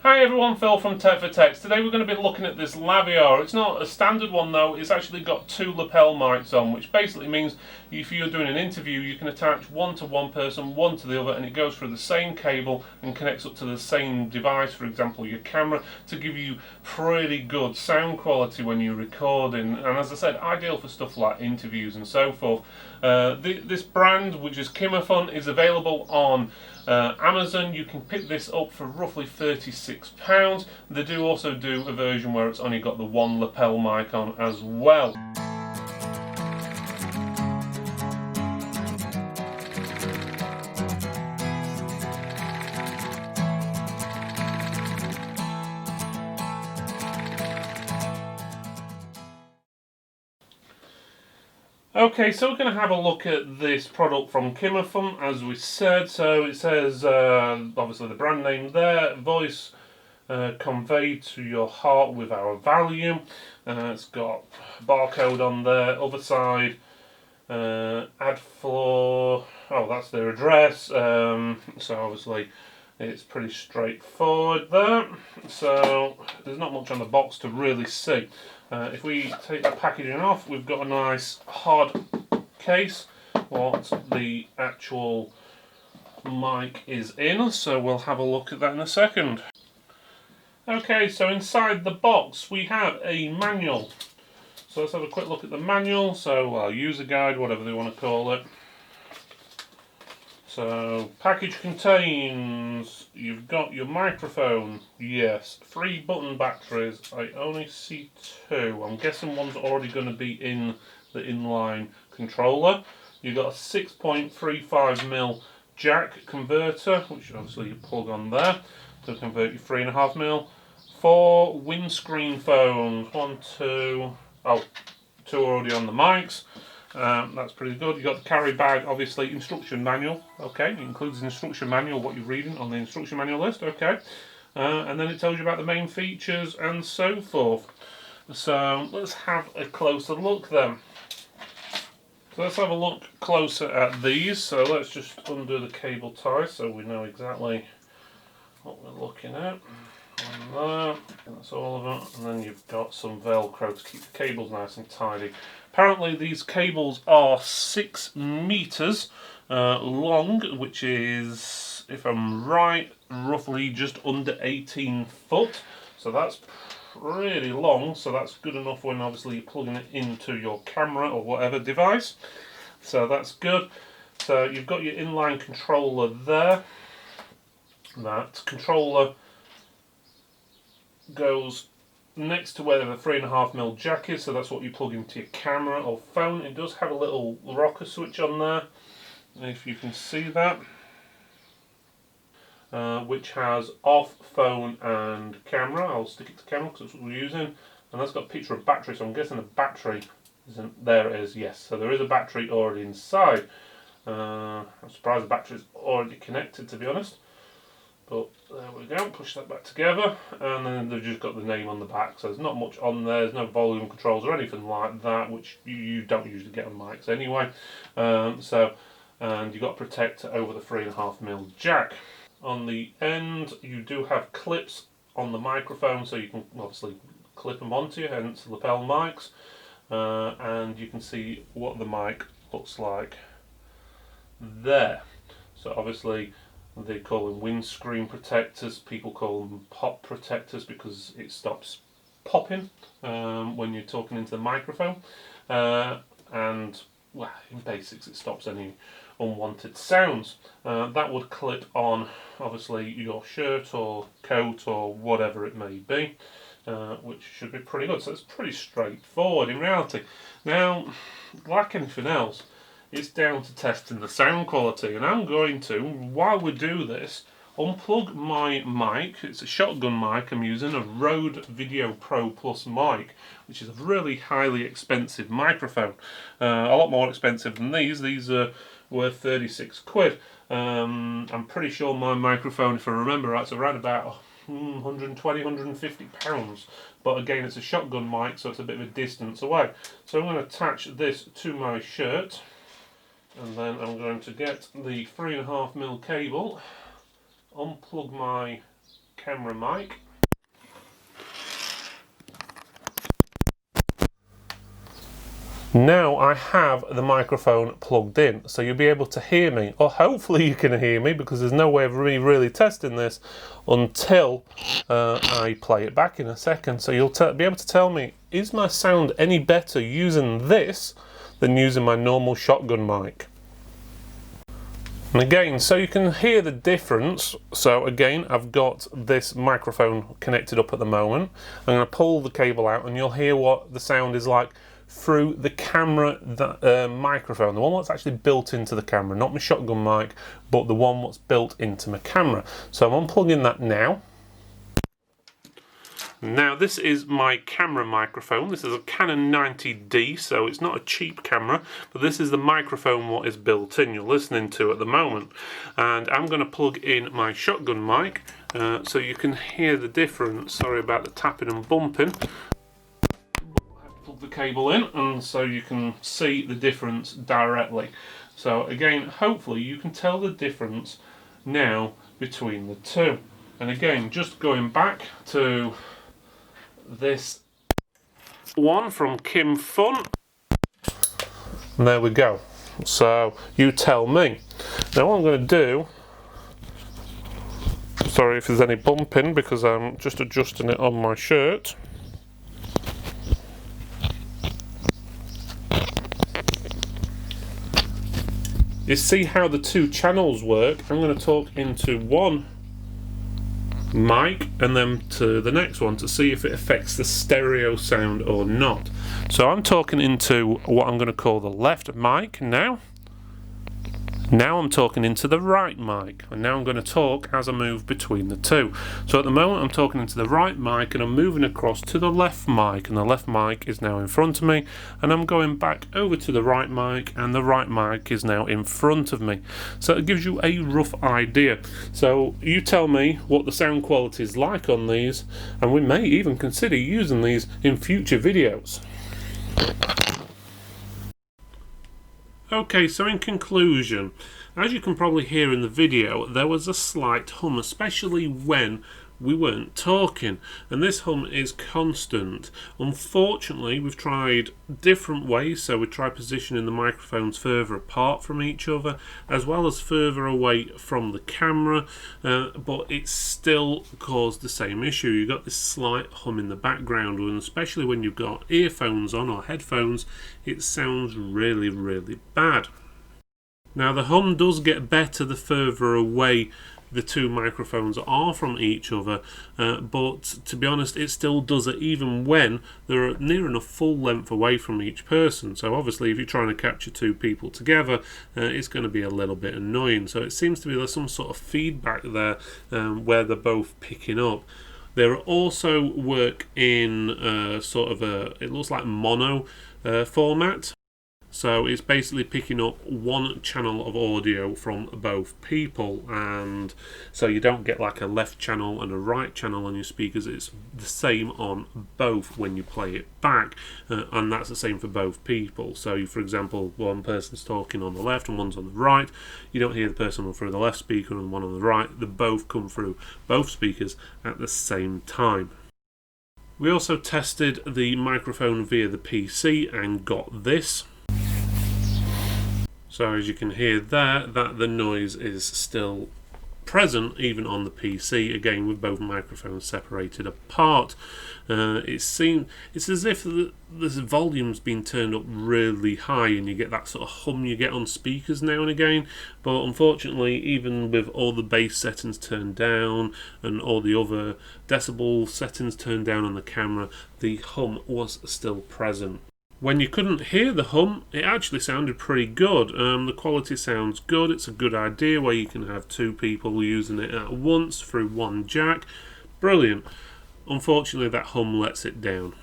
Hi everyone, Phil from Tech for Text. Today we're going to be looking at this Lavalier. It's not a standard one though, it's actually got two lapel mics on, which basically means if you're doing an interview you can attach one to one person, one to the other, and it goes through the same cable and connects up to the same device, for example your camera, to give you pretty good sound quality when you're recording. And as I said, ideal for stuff like interviews and so forth. This brand, which is KIMAFUN, is available on Amazon. You can pick this up for roughly £36. They do also do a version where it's only got the one lapel mic on as well. Okay, so we're going to have a look at this product from KIMAFUN, as we said. So it says, obviously the brand name there, voice conveyed to your heart with our value. It's got a barcode on there, other side, ad floor, oh that's their address, so obviously it's pretty straightforward there. So there's not much on the box to really see. If we take the packaging off, we've got a nice hard case what the actual mic is in, so we'll have a look at that in a second. Okay, so inside the box we have a manual. So let's have a quick look at the manual, so user guide, whatever they want to call it. So, package contains, you've got your microphone, yes, 3 button batteries, I only see 2, I'm guessing one's already going to be in the inline controller. You've got a 6.35mm jack converter, which obviously you plug on there to convert your 3.5mm. 4 windscreen phones, 1, 2, oh, 2 already on the mics. That's pretty good. You've got the carry bag, obviously, instruction manual. Okay, it includes the instruction manual, what you're reading on the instruction manual list. Okay, and then it tells you about the main features and so forth. So let's have a closer look then. So let's have a look closer at these. So let's just undo the cable tie so we know exactly what we're looking at. And there, and that's all of it. And then you've got some Velcro to keep the cables nice and tidy. Apparently these cables are 6 meters long, which is, if I'm right, roughly just under 18 foot. So that's really long, so that's good enough when obviously you're plugging it into your camera or whatever device. So that's good. So you've got your inline controller there. That controller goes next to where the 3.5mm jack is, so that's what you plug into your camera or phone. It does have a little rocker switch on there, if you can see that, which has off, phone and camera. I'll stick it to camera because that's what we're using. And that's got a picture of battery, so I'm guessing the battery isn't there. It is, yes. So there is a battery already inside. I'm surprised the battery's already connected, to be honest. But there we go, push that back together, and then they've just got the name on the back, so there's not much on there, there's no volume controls or anything like that, which you don't usually get on mics anyway. And you've got a protector over the 3.5mm jack. On the end you do have clips on the microphone, so you can obviously clip them onto you, hence lapel mics, and you can see what the mic looks like there. So obviously they call them windscreen protectors, people call them pop protectors because it stops popping when you're talking into the microphone, and well, in basics it stops any unwanted sounds. That would clip on obviously your shirt or coat or whatever it may be, which should be pretty good. So it's pretty straightforward in reality. Now, like anything else, it's down to testing the sound quality, and I'm going to, while we do this, unplug my mic. It's a shotgun mic I'm using, a Rode Video Pro Plus mic, which is a really highly expensive microphone. A lot more expensive than these. These are worth 36 quid. I'm pretty sure my microphone, if I remember right, is around about 120, 150 pounds. But again, it's a shotgun mic, so it's a bit of a distance away. So I'm going to attach this to my shirt. And then I'm going to get the 3.5mm cable, unplug my camera mic. Now I have the microphone plugged in, so you'll be able to hear me, or hopefully you can hear me, because there's no way of me really testing this until I play it back in a second. So you'll be able to tell me, is my sound any better using this than using my normal shotgun mic? And again, so you can hear the difference. So again, I've got this microphone connected up at the moment. I'm going to pull the cable out and you'll hear what the sound is like through the camera microphone, the one that's actually built into the camera, not my shotgun mic, but the one that's built into my camera. So I'm unplugging that now. Now this is my camera microphone. This is a Canon 90D, so it's not a cheap camera, but this is the microphone what is built in, you're listening to at the moment. And I'm going to plug in my shotgun mic so you can hear the difference. Sorry about the tapping and bumping. Plug the cable in, and so you can see the difference directly. So again, hopefully you can tell the difference now between the two. And again, just going back to this one from KIMAFUN. And there we go. So you tell me. Now what I'm going to do, sorry if there's any bumping because I'm just adjusting it on my shirt. You see how the two channels work. I'm going to talk into one mic and then to the next one to see if it affects the stereo sound or not. So I'm talking into what I'm going to call the left mic now. Now I'm talking into the right mic, and now I'm going to talk as I move between the two. So at the moment I'm talking into the right mic and I'm moving across to the left mic, and the left mic is now in front of me, and I'm going back over to the right mic and the right mic is now in front of me. So it gives you a rough idea. So you tell me what the sound quality is like on these, and we may even consider using these in future videos. Okay, so in conclusion, as you can probably hear in the video, there was a slight hum, especially when we weren't talking, and this hum is constant. Unfortunately, we've tried different ways, so we tried positioning the microphones further apart from each other, as well as further away from the camera, but it still caused the same issue. You've got this slight hum in the background, and especially when you've got earphones on or headphones, it sounds really, really bad. Now the hum does get better the further away the two microphones are from each other, but to be honest, it still does it even when they're near enough full length away from each person. So obviously if you're trying to capture two people together, it's going to be a little bit annoying. So it seems to be there's some sort of feedback there where they're both picking up. They also work in sort of it looks like mono format. So it's basically picking up one channel of audio from both people, and so you don't get like a left channel and a right channel on your speakers. It's the same on both when you play it back, and that's the same for both people. So for example, one person's talking on the left and one's on the right, you don't hear the person through the left speaker and one on the right. They both come through both speakers at the same time. We also tested the microphone via the PC and got this. So as you can hear there, that the noise is still present even on the PC, again with both microphones separated apart. It's as if the volume's been turned up really high and you get that sort of hum you get on speakers now and again, but unfortunately even with all the bass settings turned down and all the other decibel settings turned down on the camera, the hum was still present. When you couldn't hear the hum, it actually sounded pretty good. The quality sounds good. It's a good idea where you can have two people using it at once through one jack. Brilliant. Unfortunately, that hum lets it down.